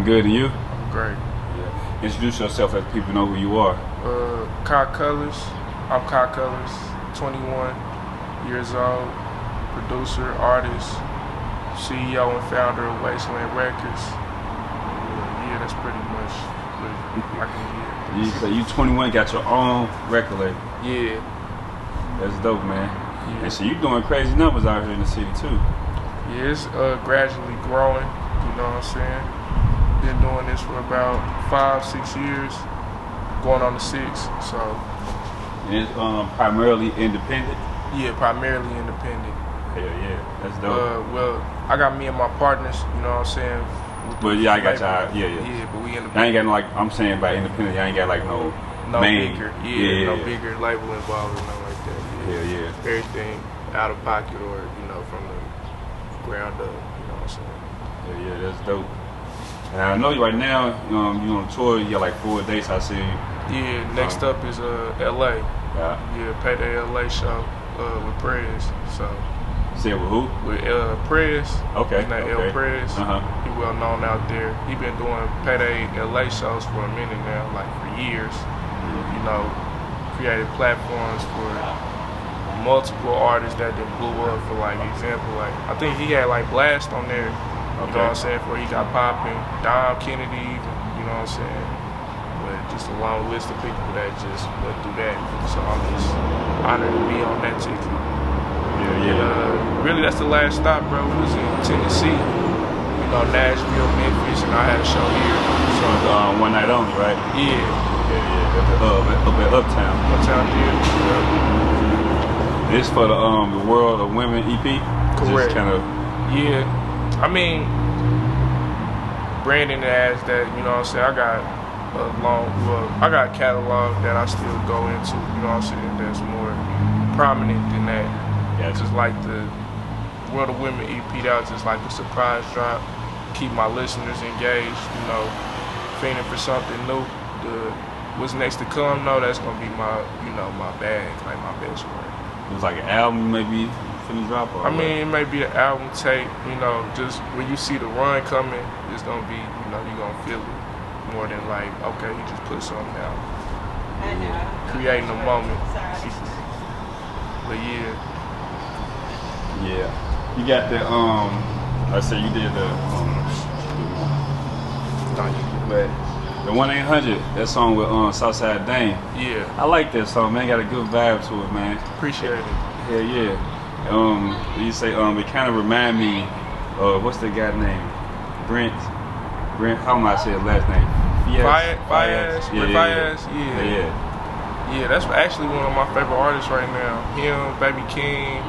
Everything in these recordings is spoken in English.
good, and you? I'm great. Yeah. Introduce yourself as people know who you are. Kye Colors. I'm Kye Colors, 21 years old, producer, artist, CEO and founder of Wasteland Records. Yeah, that's pretty much what I can get. So you 21, got your own record label. Yeah. That's dope, man. Yeah. And so you doing crazy numbers out here in the city too. Yeah, it's gradually growing, you know what I'm saying? Been doing this for about 5-6 years, going on to 6, so. And it's primarily independent? Yeah, primarily independent. Hell yeah, that's dope. Well, I got me and my partners, you know what I'm saying? But yeah, I got y'all, yeah. Yeah, but we independent. I ain't got like, I'm saying by independent, y'all ain't got like no main. Bigger, no bigger label involved or nothing like that. Yeah. Everything out of pocket or, you know, from the ground up, you know what I'm saying? Yeah, that's dope. And I know you right now, you on tour, you got like 4 dates, I see. Yeah, next up is LA. Yeah, Payday LA show with Prez. So. Say with who? With Prez. Okay. His name El Prez. He well known out there. He been doing Payday LA shows for a minute now, like for years. You know, created platforms for multiple artists that then blew up. For like example, like I think he had like Blast on there. You know what I'm saying? Before he got popping, Dom Kennedy, you know what I'm saying? But just a long list of people that just went through that. So I'm just honored to be on that ticket. Yeah. Really, that's the last stop, bro. We was in Tennessee, you know, Nashville, Memphis, and I had a show here. So one night only, right? Yeah. Up at Uptown. Uptown Theater. This for the World of Women EP. Correct. Just kind of. Yeah. I mean, branding it as that, you know what I'm saying? I got I got a catalog that I still go into, you know what I'm saying? That's more prominent than that. Yeah, just like the World of Women EP, that was just like a surprise drop. Keep my listeners engaged, you know, fiending for something new. What's next to come, no, that's gonna be my, you know, my bag, like my best work. It was like an album, maybe finna drop. Or I mean, it may be an album tape, you know, just when you see the run coming, it's gonna be, you know, you gonna feel it more than like, okay, you just put something out, creating a moment. But yeah. Yeah, you got the I say you did the but the 1-800, that song with Southside Dane. Yeah, I like that song, man. Got a good vibe to it, man. Appreciate it. Yeah. You say it kind of remind me of what's the guy name? Brent. How am I say his last name? Faiyaz. Yeah. Yeah, that's actually one of my favorite artists right now. Him, Baby King.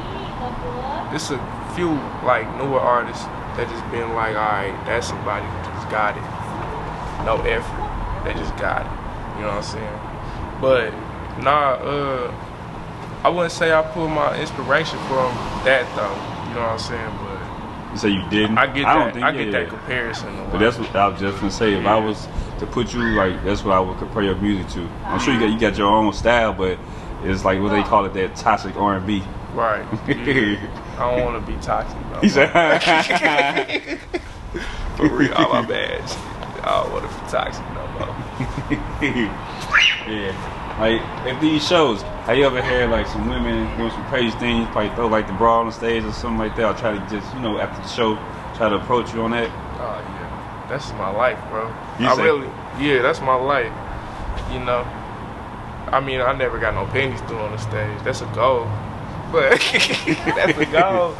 It's a few like newer artists that just been like, alright, that's somebody who just got it. No effort. They just got it. You know what I'm saying? But I wouldn't say I pulled my inspiration from that though. You know what I'm saying? But you say you didn't? I get that comparison. But that's what I was just gonna say. If I was to put you like, that's what I would compare your music to. I'm sure you got your own style, but it's like what they call it, that toxic R&B. Right. Yeah. I don't want to be toxic no He said, for real, all my bad. I don't want to be toxic no more. Yeah. Like, at these shows, have you ever had like some women doing some crazy things, probably throw like the bra on the stage or something like that, or try to just, you know, after the show, try to approach you on that? Oh yeah, that's my life, bro. That's my life. You know, I mean, I never got no panties thrown on the stage. That's a goal. But that's a goal.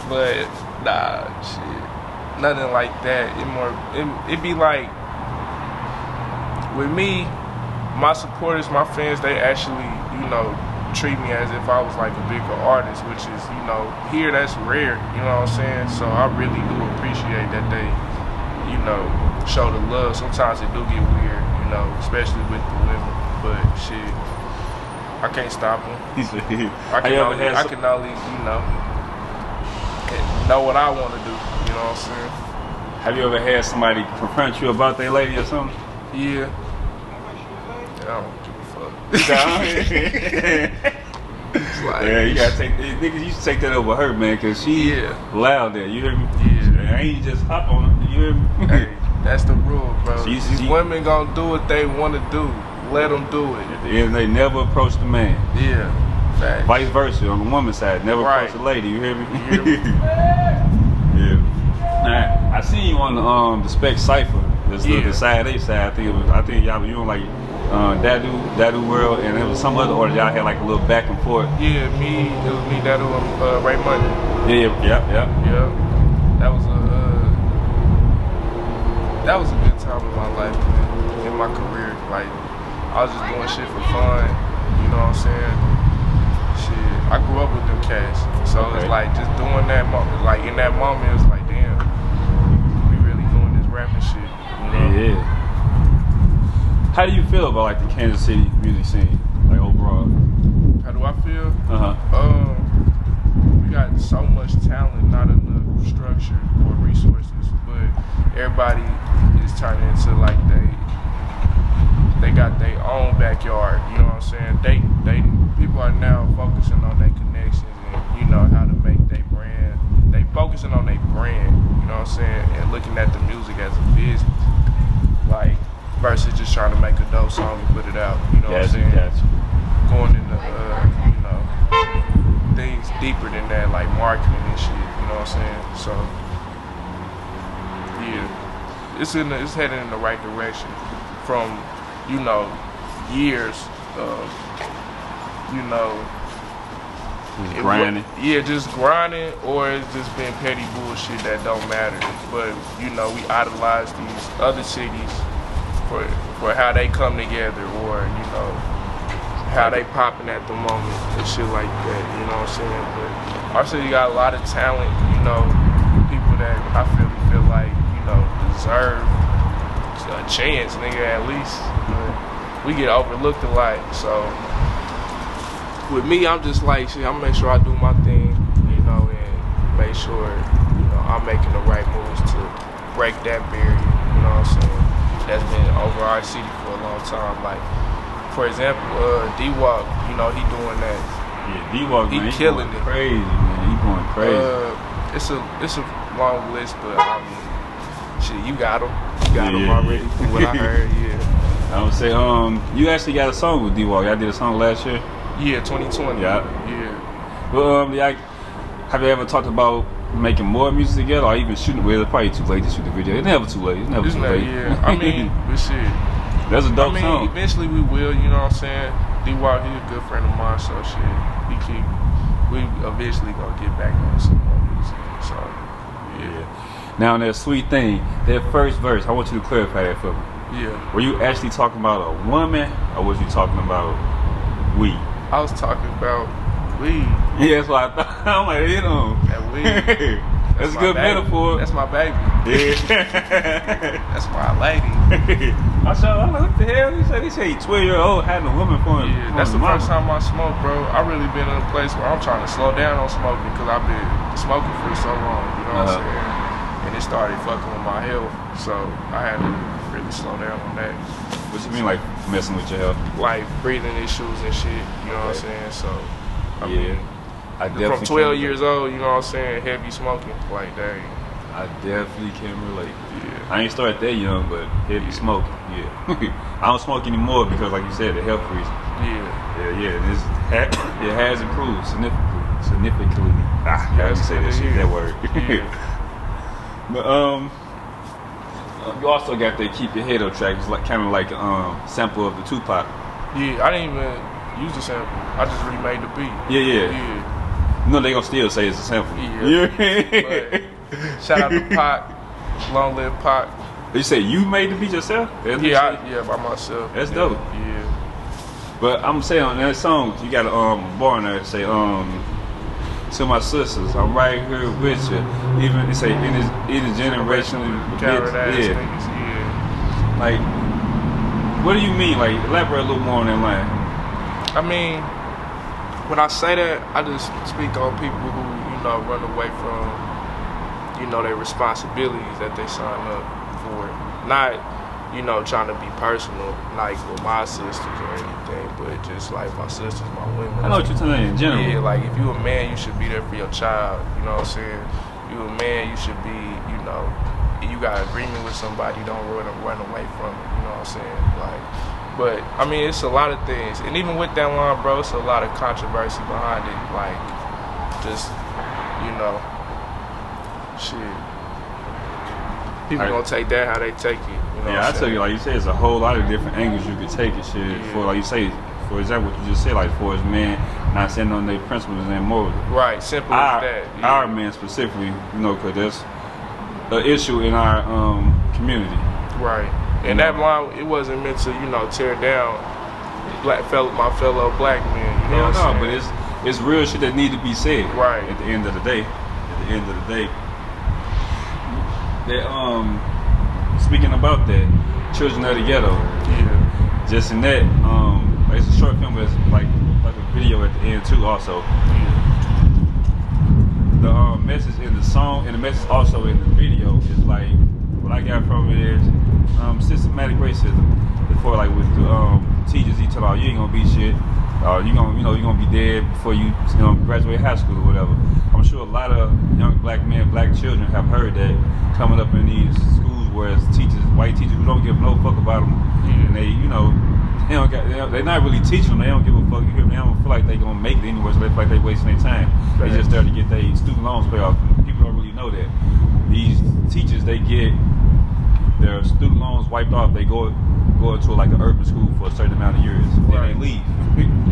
But nah, shit, nothing like that. It be like with me, my supporters, my fans, they actually, you know, treat me as if I was like a bigger artist, which is, you know, here that's rare. You know what I'm saying? So I really do appreciate that they, you know, show the love. Sometimes it do get weird, you know, especially with the women. But shit, I can't stop them. I can only, you know what I want to do. You know what I'm saying? Have you ever had somebody confront you about their lady or something? Yeah. I don't give a fuck. Like, yeah, you gotta take niggas. You should take that over her, man, cause she loud there. You hear me? Yeah. I ain't just hop on her. You hear me? Hey, That's the rule, bro. These women gonna do what they want to do. Let them do it. At the end, they never approach the man. Yeah. Facts. Vice versa on the woman's side, never approach the lady. You hear me? You hear me? Yeah. Now, I seen you on the Spec Cypher. The side A side. I think y'all you on like Dadu World, and there was some other order y'all had like a little back and forth. Yeah, it was me, Dadu, and Ray Money. Yeah. That was a good time in my life, man. In my career, like I was just doing shit for fun. You know what I'm saying? Shit, I grew up with them cats, so it's like just doing that. Like in that moment, it was like, damn, we really doing this rapping shit. You know? Yeah. How do you feel about like the Kansas City music scene, like overall? How do I feel? Uh-huh. We got so much talent, not enough structure or resources, but everybody is turning into like they got their own backyard. You know what I'm saying? They people are now focusing on their connections and you know how to make their brand. They focusing on their brand. You know what I'm saying? And looking at the music as a business, like versus just trying to make a dope song and put it out. You know what I'm saying? Going into you know things deeper than that, like marketing and shit. You know what I'm saying? So yeah, it's heading in the right direction from you know years of you know grinding. Just grinding, or it's just been petty bullshit that don't matter. But you know we idolize these other cities for how they come together, or you know how they popping at the moment and shit like that. You know what I'm saying? But our city got a lot of talent. You know, people that I feel like you know deserve a chance, nigga, at least. But we get overlooked a lot. So with me, I'm just like, shit, I'm make sure I do my thing, you know, and make sure, you know, I'm making the right moves to break that barrier, you know what I'm saying? That's been over our city for a long time. Like, for example, W.O.W, you know, he doing that. Yeah, D-Walk, he killing it. Crazy, man. He going crazy. It's a long list, but I mean, shit, you got him. You got him already, from what I heard, yeah. I would say, you actually got a song with D-Walk. Y'all did a song last year? Yeah, 2020. Yeah. Well, have you ever talked about making more music together, or even shooting? Well, it's probably too late to shoot the video. It's never too late. It's never too late. Yeah, I mean, but shit. That's a dope song. Eventually we will. You know what I'm saying? D-Walk, he's a good friend of mine, so shit. We eventually gonna get back on some more music. So yeah. Now that sweet thing, that first verse, I want you to clarify that for me. Yeah. Were you actually talking about a woman, or was you talking about weed? I was talking about weed. Yeah, that's what I thought. I'm like, you know. That weed. That's a good metaphor. That's my baby. Yeah. That's my lady. I said, I'm like, what the hell? He said he 12-year-old had a woman for him. Yeah, that's the first time I smoked, bro. I really been in a place where I'm trying to slow down on smoking because I've been smoking for so long. You know what I'm saying? And it started fucking with my health, so I had to really slow down on that. What you mean, like messing with your health? Like breathing issues and shit. You know what I'm saying? So I mean, I definitely from 12 years old, you know what I'm saying, heavy smoking, like that. I definitely can relate. Yeah. I ain't started that young, but heavy smoking, yeah. I don't smoke anymore because, like you said, the health reason. Yeah. It has improved significantly. I gotta say that word. Yeah. But you also got the Keep Your Head Up track. It's like kind of like sample of the Tupac. Yeah, I didn't even use the sample. I just remade the beat. Yeah. No, they gonna still say it's a sample. Yeah. But shout out to Pac. Long live Pac. You say you made the beat yourself? Yeah, by myself. That's dope. Yeah. But I'm saying on that song, you got a bar in there that say, to my sisters, I'm right here with you. Even it say in his generation, yeah. Like, what do you mean? Like, elaborate a little more on that line. I mean, when I say that, I just speak on people who, you know, run away from, you know, their responsibilities that they sign up for. Not, you know, trying to be personal, like with my sisters or anything, but just like my sisters, my women. I know what you're saying in general. Yeah, like if you a man, you should be there for your child. You know what I'm saying? You a man, you should be, you you got agreement with somebody, don't run away from it. You know what I'm saying? Like, but I mean, it's a lot of things, and even with that line, bro, it's a lot of controversy behind it. Like, just shit. People gonna take that how they take it. You know yeah, I tell you, like you said, it's a whole lot of different angles you could take it. Shit, for like you say, for example, what you just said, like for as men not standing on their principles and morals. Right, simple as that. Yeah. Our men specifically, because there's an issue in our community. Right, and that line, it wasn't meant to tear down my fellow black men. You know what I'm saying? But it's real shit that need to be said. Right. At the end of the day. That speaking about that, Children of the Ghetto. Yeah. Just in that, it's a short film, but it's like a video at the end too. Also, the message in the song and the message also in the video is like what I got from it is systematic racism. Before, like with the teachers, he told, you ain't gonna be shit. You're gonna be dead before you graduate high school or whatever. I'm sure a lot of young black men, black children have heard that coming up in these schools where it's teachers, white teachers who don't give no fuck about them, and they're not really teaching them. They don't give a fuck. They don't feel like they gonna make it anywhere, so they feel like they wasting their time. Right. They just there to get their student loans paid off. People don't really know that. These teachers, they get their student loans wiped off. They go into like an urban school for a certain amount of years. Then they leave.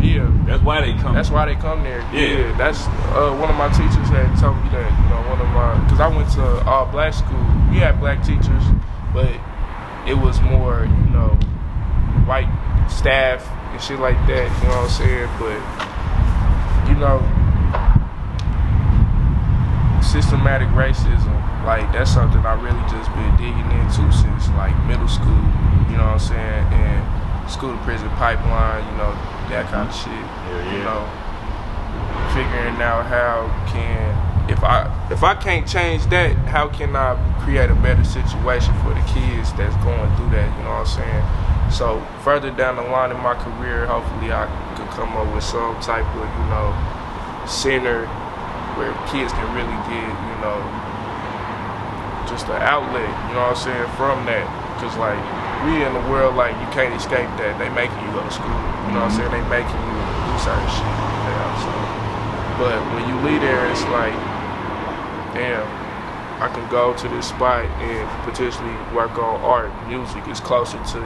Yeah, that's why they come. That's why they come there. Yeah, that's one of my teachers had told me that. Because I went to all black school. We had black teachers, but it was more white staff and shit like that. You know what I'm saying? But systematic racism, like that's something I really just been digging into since like middle school. You know what I'm saying? And school to prison pipeline, that kind of shit. Figuring out how if I can't change that, how can I create a better situation for the kids that's going through that? You know what I'm saying? So further down the line in my career, hopefully I could come up with some type of center where kids can really get just an outlet. You know what I'm saying? From that, because like we in the world, like you can't escape that. They making you go to school. You know what I'm saying? They making you do certain shit. But when you leave there, it's like, damn, I can go to this spot and potentially work on art, music. It's closer to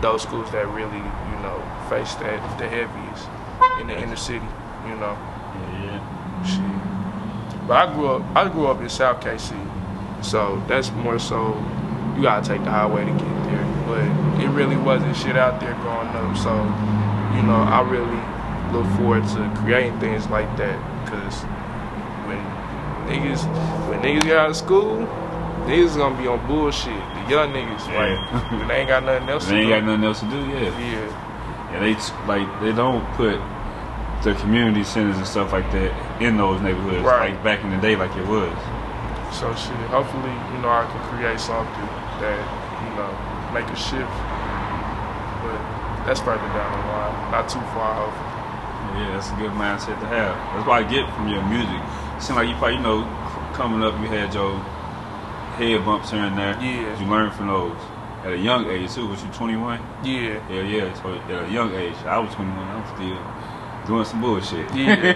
those schools that really face the heaviest in the inner city. Shit. But I grew up in South KC, so that's more so. You gotta take the highway to get there, but it really wasn't shit out there growing up. So, I really look forward to creating things like that. Cause when niggas get out of school, niggas gonna be on bullshit. The young niggas, like, when they ain't got nothing else to do. They ain't got nothing else to do, Yeah, they don't put the community centers and stuff like that in those neighborhoods, like back in the day, like it was. So shit, hopefully, I can create something that, make a shift. But that's further down the line, not too far, hopefully. Yeah, that's a good mindset to have. That's what I get from your music. It seems like you probably, coming up, you had your head bumps here and there. Yeah. You learned from those at a young age too. Was you 21? Yeah. Yeah. So at a young age, I was 21. I'm still doing some bullshit. Yeah.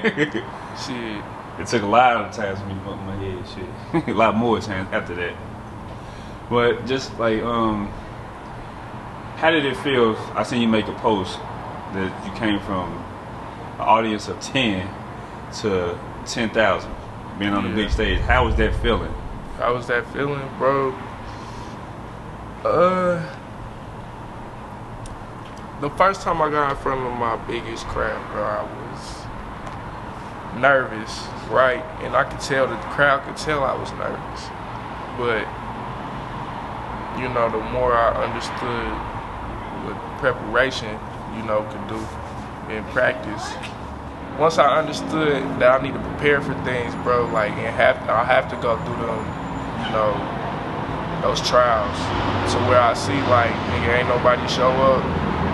Shit. It took a lot of times for me to bump my head, shit. A lot more times after that. But just like, how did it feel? I seen you make a post that you came from an audience of 10 to 10,000, being on the big stage. How was that feeling? How was that feeling, bro? The first time I got in front of my biggest crowd, bro, I was nervous, right? And I could tell, the crowd could tell I was nervous. But, the more I understood what preparation, could do in practice, once I understood that I need to prepare for things, bro, like, I have to go through them, those trials, to where I see, like, nigga, ain't nobody show up,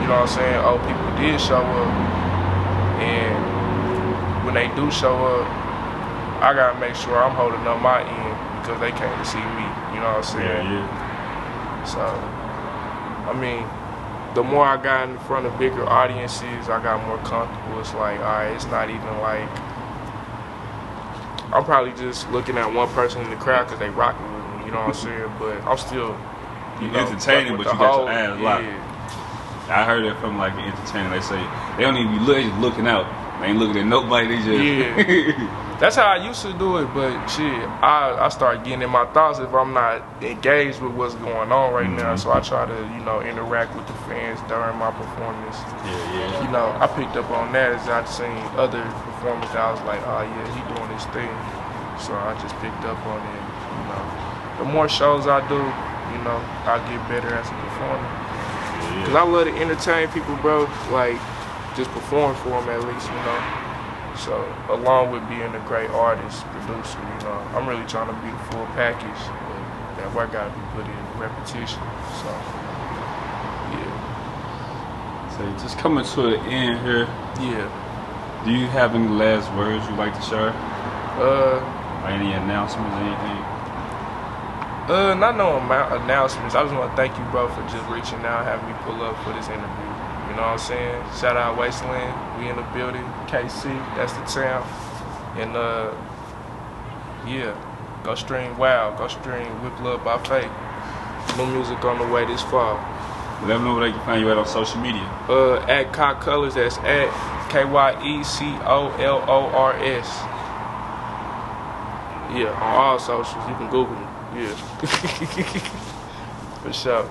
you know what I'm saying? Oh, people did show up, and when they do show up, I gotta make sure I'm holding up my end, because they came to see me. You know what I'm saying? Yeah. So, I mean, the more I got in front of bigger audiences, I got more comfortable. It's like, all right, it's not even like, I'm probably just looking at one person in the crowd because they rocking with me, you know what I'm saying? But I'm still, you entertaining, but you got your ass locked. I heard it from like an entertainer. They say they don't even be looking out. They ain't looking at nobody. They just That's how I used to do it, but shit, I start getting in my thoughts if I'm not engaged with what's going on right now. So I try to, you know, interact with the fans during my performance. Yeah. You know, I picked up on that as I've seen other performers that I was like, oh yeah, he doing his thing. So I just picked up on it. You know, the more shows I do, you know, I get better as a performer. Cause I love to entertain people, bro. Like, just perform for them at least, you know. So, along with being a great artist, producer, you know, I'm really trying to be the full package. But that work gotta be put in repetition. So, yeah. So, just coming to the end here. Yeah. Do you have any last words you'd like to share? Or any announcements, anything? Not no announcements. I just want to thank you, bro, for just reaching out and having me pull up for this interview. You know what I'm saying? Shout out Wasteland. We in the building. KC, that's the town. And yeah, go stream WOW. Go stream Whip Love by Faith. New music on the way this fall. Let them know where they can find you at on social media. At Kye Colors. That's at KYECOLORS. Yeah, on all socials. You can Google me. Yeah. For sure.